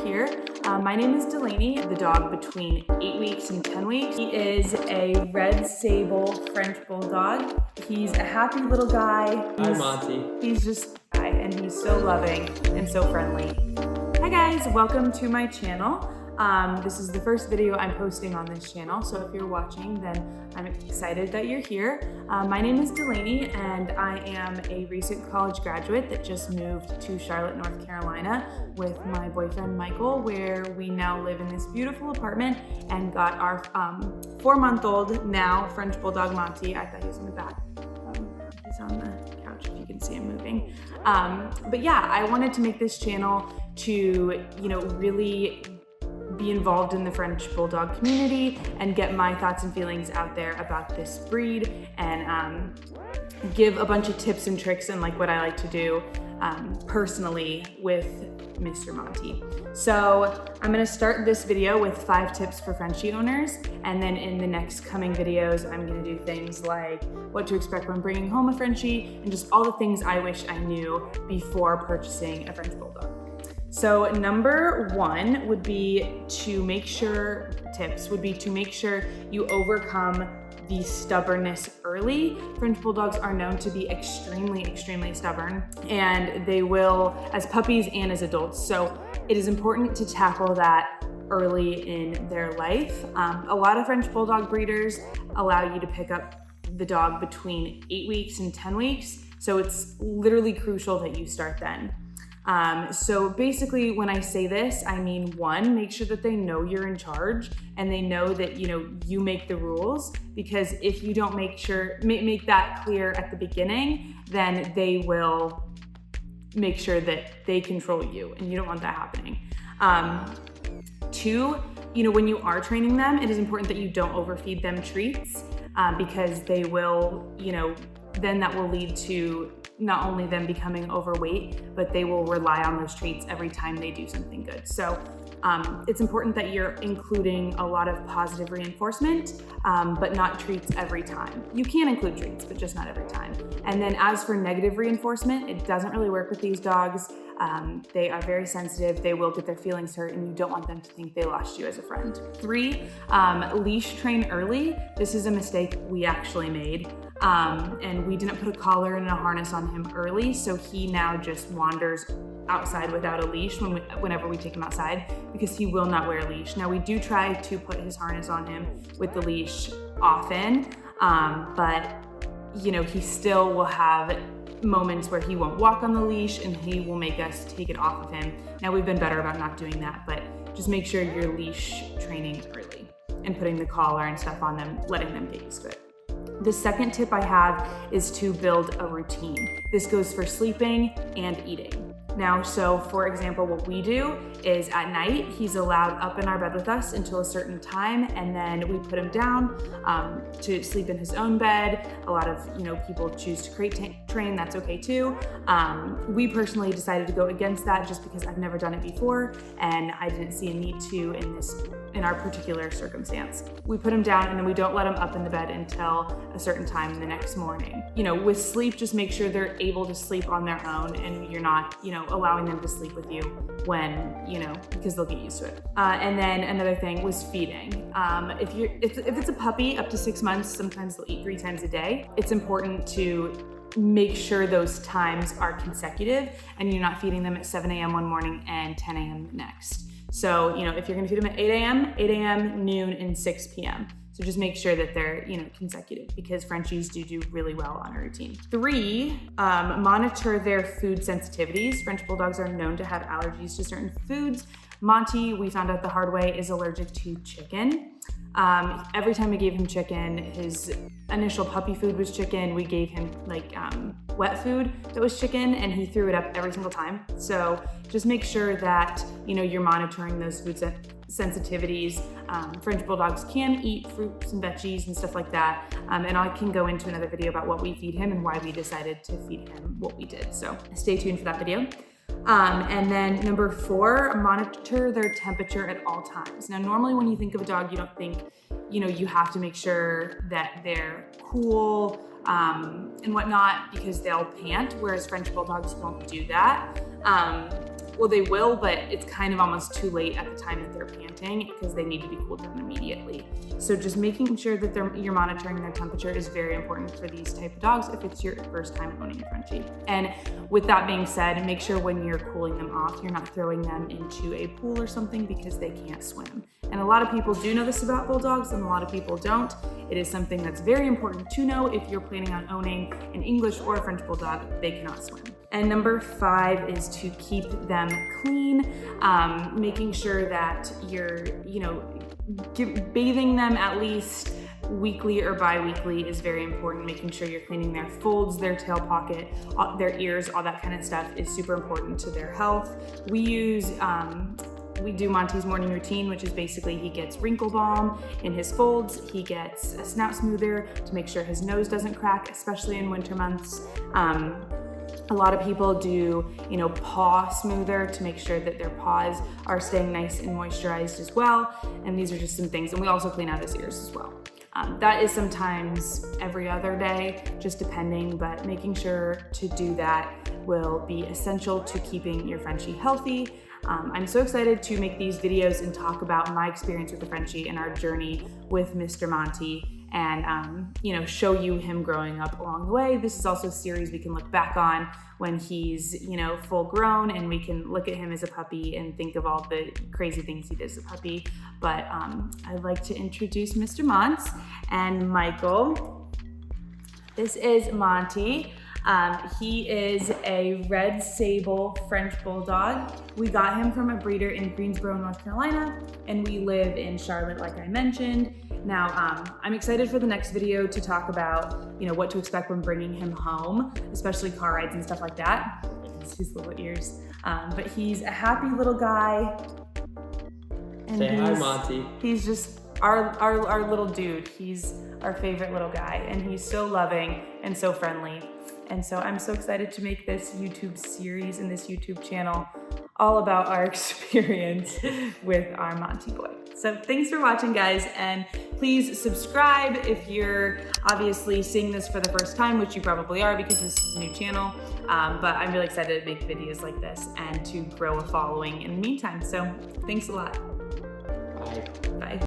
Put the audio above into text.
here. My name is Delaney, the dog between 8 weeks and 10 weeks. He is a red sable French Bulldog. He's a happy little guy. Hi, Monty. He's just a guy, and he's so loving and so friendly. Hi guys, welcome to my channel. This is the first video I'm posting on this channel, so if you're watching, then I'm excited that you're here. My name is Delaney, and I am a recent college graduate that just moved to Charlotte, North Carolina with my boyfriend Michael, where we now live in this beautiful apartment and got our 4-month-old now French Bulldog Monte. I thought he was in the back. He's on the couch if you can see him moving. But yeah, I wanted to make this channel to, really be involved in the French Bulldog community and get my thoughts and feelings out there about this breed and give a bunch of tips and tricks and like what I like to do personally with Mr. Monte. So I'm gonna start this video with 5 tips for Frenchie owners, and then in the next coming videos, I'm gonna do things like what to expect when bringing home a Frenchie and just all the things I wish I knew before purchasing a French Bulldog. So number 1 would be to make sure, you overcome the stubbornness early. French Bulldogs are known to be extremely, extremely stubborn, and they will as puppies and as adults. So it is important to tackle that early in their life. A lot of French Bulldog breeders allow you to pick up the dog between 8 weeks and 10 weeks. So it's literally crucial that you start then. So basically when I say this, I mean 1, make sure that they know you're in charge and they know that, you make the rules, because if you don't make that clear at the beginning, then they will make sure that they control you, and you don't want that happening. 2, when you are training them, it is important that you don't overfeed them treats, because they will, then that will lead to not only them becoming overweight, but they will rely on those treats every time they do something good. So it's important that you're including a lot of positive reinforcement, but not treats every time. You can include treats, but just not every time. And then as for negative reinforcement, it doesn't really work with these dogs. They are very sensitive. They will get their feelings hurt, and you don't want them to think they lost you as a friend. 3, leash train early. This is a mistake we actually made. And we didn't put a collar and a harness on him early, so he now just wanders outside without a leash whenever we take him outside, because he will not wear a leash. Now we do try to put his harness on him with the leash often, but he still will have moments where he won't walk on the leash and he will make us take it off of him. Now we've been better about not doing that, but just make sure you're leash training early and putting the collar and stuff on them, letting them get used to it. The second tip I have is to build a routine. This goes for sleeping and eating. Now, so for example, what we do is at night, he's allowed up in our bed with us until a certain time, and then we put him down to sleep in his own bed. A lot of people choose to crate train, that's okay too. We personally decided to go against that just because I've never done it before, and I didn't see a need to in our particular circumstance. We put him down and then we don't let him up in the bed until a certain time the next morning. With sleep, just make sure they're able to sleep on their own and you're not, allowing them to sleep with you when, because they'll get used to it. And then another thing was feeding. If it's a puppy up to 6 months, sometimes they'll eat 3 times a day. It's important to make sure those times are consecutive and you're not feeding them at 7 a.m. one morning and 10 a.m. the next. So, if you're gonna feed them at 8 a.m., noon, and 6 p.m. So just make sure that they're, consecutive, because Frenchies do really well on a routine. 3, monitor their food sensitivities. French Bulldogs are known to have allergies to certain foods. Monty, we found out the hard way, is allergic to chicken. Every time we gave him chicken, his initial puppy food was chicken. We gave him wet food that was chicken, and he threw it up every single time. So just make sure that you're monitoring those food sensitivities. French Bulldogs can eat fruits and veggies and stuff like that. And I can go into another video about what we feed him and why we decided to feed him what we did. So stay tuned for that video. And then number 4, monitor their temperature at all times. Now, normally when you think of a dog, you don't think, you have to make sure that they're cool and whatnot, because they'll pant, whereas French Bulldogs won't do that. well, they will, but it's kind of almost too late at the time that they're panting because they need to be cooled down immediately. So just making sure that you're monitoring their temperature is very important for these type of dogs if it's your first time owning a Frenchie. And with that being said, make sure when you're cooling them off, you're not throwing them into a pool or something because they can't swim. And a lot of people do know this about Bulldogs and a lot of people don't. It is something that's very important to know if you're planning on owning an English or a French Bulldog. They cannot swim. And number 5 is to keep them clean, making sure that you're, bathing them at least weekly or bi-weekly is very important. Making sure you're cleaning their folds, their tail pocket, their ears, all that kind of stuff is super important to their health. We do Monte's morning routine, which is basically he gets wrinkle balm in his folds, he gets a snout smoother to make sure his nose doesn't crack, especially in winter months. A lot of people do, paw smoother to make sure that their paws are staying nice and moisturized as well. And these are just some things. And we also clean out his ears as well. That is sometimes every other day, just depending, but making sure to do that will be essential to keeping your Frenchie healthy. I'm so excited to make these videos and talk about my experience with the Frenchie and our journey with Mr. Monte and, show you him growing up along the way. This is also a series we can look back on when he's, full grown and we can look at him as a puppy and think of all the crazy things he did as a puppy. But I'd like to introduce Mr. Monte and Michael. This is Monte. He is a red sable French Bulldog. We got him from a breeder in Greensboro, North Carolina, and we live in Charlotte, like I mentioned. Now, I'm excited for the next video to talk about, what to expect when bringing him home, especially car rides and stuff like that. His little ears. But he's a happy little guy. And say hi, Monte. He's just our little dude. He's our favorite little guy, and he's so loving and so friendly. And so I'm so excited to make this YouTube series and this YouTube channel all about our experience with our Monte boy. So thanks for watching, guys, and please subscribe if you're obviously seeing this for the first time, which you probably are because this is a new channel. But I'm really excited to make videos like this and to grow a following in the meantime. So thanks a lot. Bye. Bye.